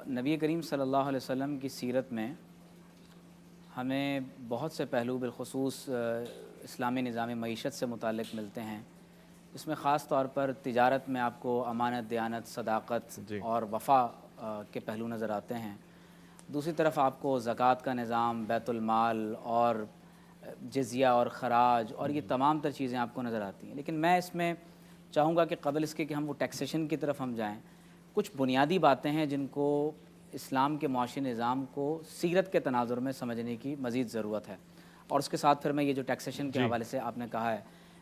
نبی کریم صلی اللہ علیہ وسلم کی سیرت میں ہمیں بہت سے پہلو بالخصوص اسلامی نظام معیشت سے متعلق ملتے ہیں. اس میں خاص طور پر تجارت میں آپ کو امانت، دیانت، صداقت اور وفا کے پہلو نظر آتے ہیں. دوسری طرف آپ کو زکوٰۃ کا نظام، بیت المال اور جزیہ اور خراج اور یہ تمام تر چیزیں آپ کو نظر آتی ہیں. لیکن میں اس میں چاہوں گا کہ قبل اس کے کہ ہم وہ ٹیکسیشن کی طرف ہم جائیں، کچھ بنیادی باتیں ہیں جن کو اسلام کے معاشی نظام کو سیرت کے تناظر میں سمجھنے کی مزید ضرورت ہے. اور اس کے ساتھ پھر میں یہ جو ٹیکسیشن کے حوالے سے آپ نے کہا ہے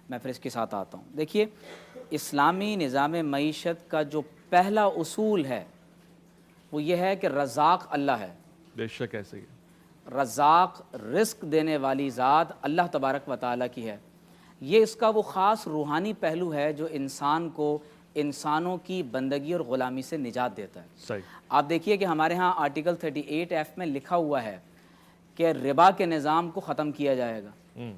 میں پھر اس کے ساتھ آتا ہوں. دیکھیے، اسلامی نظام معیشت کا جو پہلا اصول ہے وہ یہ ہے کہ رزاق اللہ ہے. بے شک ایسے ہی. رزاق، رزق دینے والی ذات اللہ تبارک و تعالیٰ کی ہے. یہ اس کا وہ خاص روحانی پہلو ہے جو انسان کو انسانوں کی بندگی اور غلامی سے نجات دیتا ہے. صحیح. آپ دیکھیے کہ ہمارے ہاں آرٹیکل 38F میں لکھا ہوا ہے کہ ربا کے نظام کو ختم کیا جائے گا.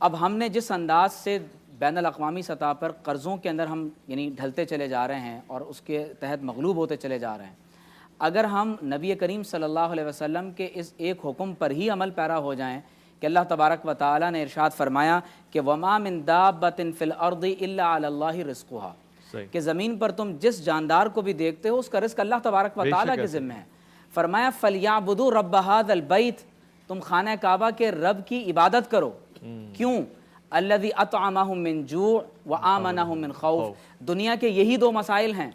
اب ہم نے جس انداز سے بین الاقوامی سطح پر قرضوں کے اندر ہم یعنی ڈھلتے چلے جا رہے ہیں اور اس کے تحت مغلوب ہوتے چلے جا رہے ہیں، اگر ہم نبی کریم صلی اللہ علیہ وسلم کے اس ایک حکم پر ہی عمل پیرا ہو جائیں کہ اللہ تبارک و تعالیٰ نے ارشاد فرمایا کہ وَمَا مِن دَابَّةٍ فِي الْأَرْضِ إِلَّا عَلَى اللَّهِ رِزْقُهَا، کہ زمین پر تم جس جاندار کو بھی دیکھتے ہو اس کا رزق اللہ تبارک و تعالیٰ کے ذمہ ہے. فرمایا فَلْيَعْبُدُوا رَبَّ هَذَا الْبَيْتِ، تم خانہ کعبہ کے رب کی عبادت کرو. کیوں؟ الذی اطعمہم من جوع وآمنہم من خوف. دنیا کے یہی دو مسائل ہیں،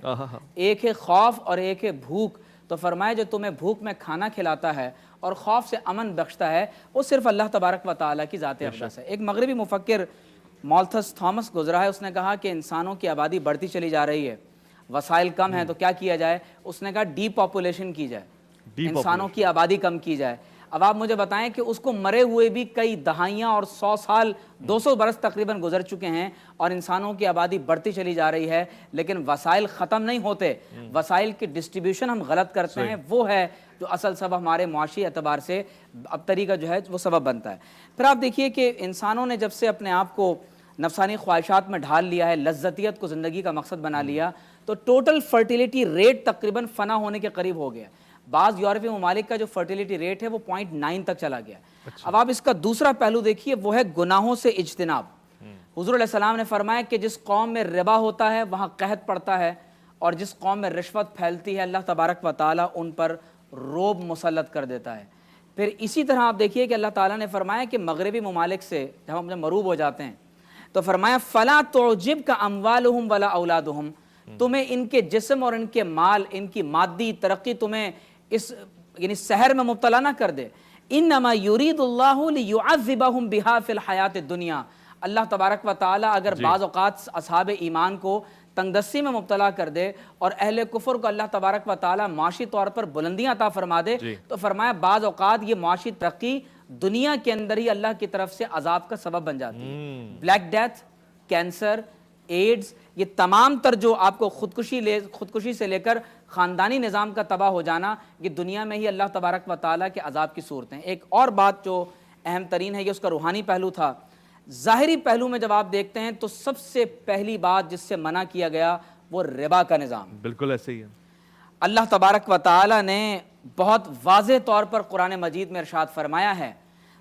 ایک ہے خوف اور ایک ہے بھوک. تو فرمایا جو تمہیں بھوک میں کھانا کھلاتا ہے اور خوف سے امن بخشتا ہے وہ صرف اللہ تبارک و تعالیٰ کی ذات اقدس ہے. ایک مغربی مفکر مالتھس تھامس گزرا ہے، اس نے کہا کہ انسانوں کی آبادی بڑھتی چلی جا رہی ہے، وسائل کم ہیں تو کیا کیا جائے؟ اس نے کہا ڈی پاپولیشن کی جائے، انسانوں کی آبادی کم کی جائے. اب آپ مجھے بتائیں کہ اس کو مرے ہوئے بھی کئی دہائیاں اور 100 سال 200 برس تقریباً گزر چکے ہیں اور انسانوں کی آبادی بڑھتی چلی جا رہی ہے، لیکن وسائل ختم نہیں ہوتے. وسائل کی ڈسٹریبیوشن ہم غلط کرتے ہیں، وہ ہے جو اصل سبب ہمارے معاشی اعتبار سے اب طریقہ جو ہے وہ سبب بنتا ہے. پھر آپ دیکھیے کہ انسانوں نے جب سے اپنے آپ کو نفسانی خواہشات میں ڈھال لیا ہے، لذتیت کو زندگی کا مقصد بنا لیا، تو ٹوٹل فرٹیلیٹی ریٹ تقریباً فنا ہونے کے قریب ہو گیا. بعض یورپی ممالک کا جو فرٹیلیٹی ریٹ ہے وہ 0.9 تک چلا گیا. اب آپ اس کا دوسرا پہلو دیکھیے، وہ ہے گناہوں سے اجتناب. حضور علیہ السلام نے فرمایا کہ جس قوم میں ربا ہوتا ہے وہاں قحط پڑتا ہے، اور جس قوم میں رشوت پھیلتی ہے اللہ تبارک و تعالیٰ ان پر رعب مسلط کر دیتا ہے. پھر اسی طرح آپ دیکھیے کہ اللہ تعالیٰ نے فرمایا کہ مغربی ممالک سے جب ہم مروب ہو جاتے ہیں تو فرمایا فَلَا تُعْجِبْكَ أَمْوَالُهُمْ وَلَا أَوْلَادُهُمْ، تمہیں ان کے جسم اور ان کے مال، ان کی مادی ترقی تمہیں اس یعنی سحر میں مبتلا نہ کر دے. انما یرید اللہ لیعذبہم بہا فی الحیات الدنیا. اللہ تبارک و تعالیٰ اگر بعض اوقات اصحاب ایمان کو تنگ دستی میں مبتلا کر دے اور اہل کفر کو اللہ تبارک و تعالیٰ معاشی طور پر بلندیاں عطا فرما دے تو فرمایا بعض اوقات یہ معاشی ترقی دنیا کے اندر ہی اللہ کی طرف سے عذاب کا سبب بن جاتی ہے. بلیک ڈیتھ، کینسر، ایڈز، یہ تمام تر جو آپ کو خودکشی سے لے کر خاندانی نظام کا تباہ ہو جانا، یہ دنیا میں ہی اللہ تبارک و تعالیٰ کے عذاب کی صورتیں. ایک اور بات جو اہم ترین ہے یہ اس کا روحانی پہلو تھا. ظاہری پہلو میں جب آپ دیکھتے ہیں تو سب سے پہلی بات جس سے منع کیا گیا وہ ربا کا نظام. بالکل ایسے ہی ہے. اللہ تبارک و تعالیٰ نے بہت واضح طور پر قرآن مجید میں ارشاد فرمایا ہے،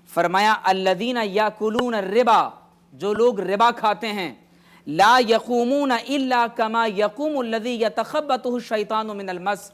فرمایا الذین یاکلون الربا، جو لوگ ربا کھاتے ہیں، لا یقومون الا کما یقوم الذی یتخبطہ الشیطان من المس.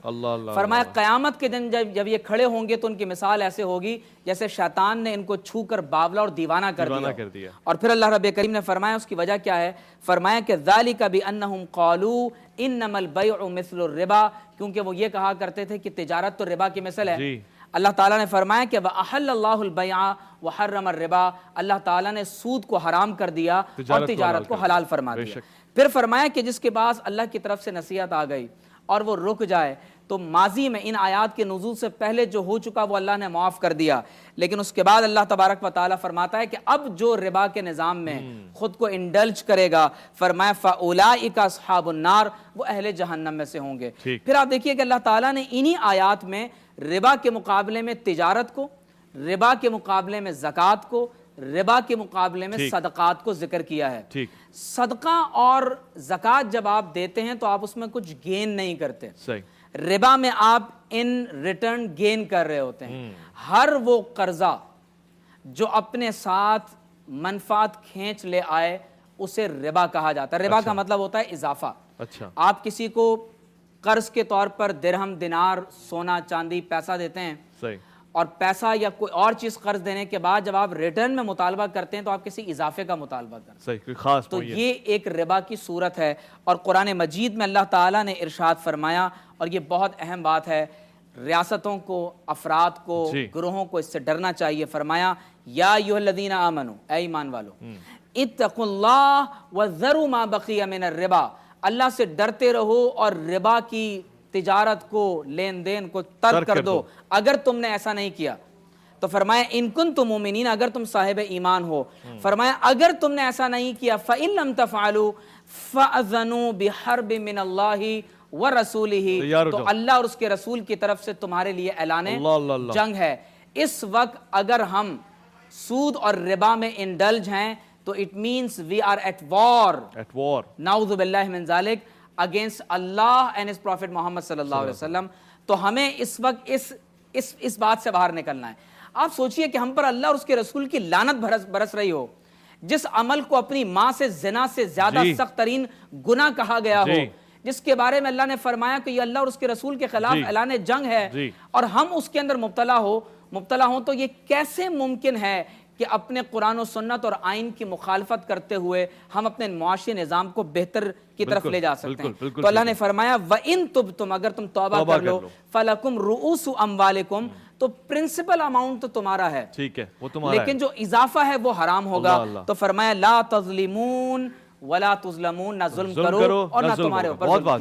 فرمایا قیامت کے دن جب یہ کھڑے ہوں گے تو ان کی مثال ایسے ہوگی جیسے شیطان نے ان کو چھو کر باولا اور دیوانہ کر دیا. اور پھر اللہ رب کریم نے فرمایا اس کی وجہ کیا ہے؟ فرمایا کہ ذالک بانہم قالوا انما البیع مثل الربا، کیونکہ وہ یہ کہا کرتے تھے کہ تجارت تو ربا کی مثل ہے. اللہ تعالیٰ نے فرمایا کہ وَأَحَلَّ اللَّهُ الْبَيْعَ وَحَرَّمَ الرِّبَا، اللہ تعالیٰ نے سود کو حرام کر دیا اور تجارت کو حلال فرما دیا. پھر فرمایا کہ جس کے پاس اللہ کی طرف سے نصیحت آ گئی اور وہ رک جائے تو ماضی میں ان آیات کے نزول سے پہلے جو ہو چکا وہ اللہ نے معاف کر دیا، لیکن اس کے بعد اللہ تبارک و تعالیٰ فرماتا ہے کہ اب جو ربا کے نظام میں خود کو انڈلج کرے گا، فرمایا فَأُولَئِكَ أَصْحَابُ النَّارِ، وہ اہل جہنم میں سے ہوں گے. پھر آپ دیکھیے کہ اللہ تعالیٰ نے انہی آیات میں ربا کے مقابلے میں تجارت کو، ربا کے مقابلے میں زکوٰۃ کو، ربا کے مقابلے میں صدقات کو ذکر کیا ہے. صدقہ اور زکوٰۃ جب آپ دیتے ہیں تو آپ اس میں کچھ گین نہیں کرتے. ربا میں آپ ان ریٹرن گین کر رہے ہوتے ہیں. ہر وہ قرضہ جو اپنے ساتھ منفعت کھینچ لے آئے اسے ربا کہا جاتا ہے. ربا کا مطلب ہوتا ہے اضافہ. اچھا آپ کسی کو قرض کے طور پر درہم، دینار، سونا، چاندی، پیسہ دیتے ہیں, صحیح. اور پیسہ یا کوئی اور چیز قرض دینے کے بعد جب آپ ریٹرن میں مطالبہ کرتے ہیں تو آپ کسی اضافے کا مطالبہ کرتے ہیں. صحیح, کوئی خاص تو یہ ایک ربا کی صورت ہے. اور قرآن مجید میں اللہ تعالیٰ نے ارشاد فرمایا, اور یہ بہت اہم بات ہے, ریاستوں کو, افراد کو, گروہوں کو اس سے ڈرنا چاہیے. فرمایا یا ایھا الذین آمنو, اے ایمان والو, اتقوا اللہ وذروا ما بقی من الربا, اللہ سے ڈرتے رہو اور ربا کی تجارت کو, لین دین کو ترک کر دو اگر تم نے ایسا نہیں کیا. تو فرمایا ان کنتم مومنین, اگر تم صاحب ایمان ہو. فرمایا اگر تم نے ایسا نہیں کیا فإن لم تفعلوا فأذنوا بحرب من اللہ ورسولہ, تو اللہ اور اس کے رسول کی طرف سے تمہارے لیے اعلان جنگ ہے. اس وقت اگر ہم سود اور ربا میں انڈلج ہیں تو it means we are at war, نعوذ باللہ من ذالک, against Allah and his prophet Muhammad صلی اللہ علیہ وسلم. تو ہمیں اس وقت اس بات سے باہر نکلنا ہے. آپ سوچئے کہ ہم پر اللہ اور اس کے رسول کی لعنت برس رہی ہو, جس عمل کو اپنی ماں سے زنا سے زیادہ سخت ترین گناہ کہا گیا ہو, جس کے بارے میں اللہ نے فرمایا کہ یہ اللہ اور اس کے رسول کے خلاف اعلان جنگ ہے, اور ہم اس کے اندر مبتلا ہوں, تو یہ کیسے ممکن ہے کہ اپنے قرآن و سنت اور آئین کی مخالفت کرتے ہوئے ہم اپنے معاشی نظام کو بہتر کی طرف لے جا سکتے ہیں. تو اللہ نے فرمایا وَإِن تُبْتُمْ, اگر تم توبہ کر لو, فَلَكُمْ رُؤُوسُ أَمْوَالِكُمْ, تو پرنسپل اماؤنٹ تو تمہارا ہے, ٹھیک ہے, وہ تمہارا ہے, لیکن جو اضافہ ہے وہ حرام ہوگا. تو فرمایا لا تظلمون ولا تظلمون, نہ ظلم کرو اور نہ تمہارے اوپر ظلم کیا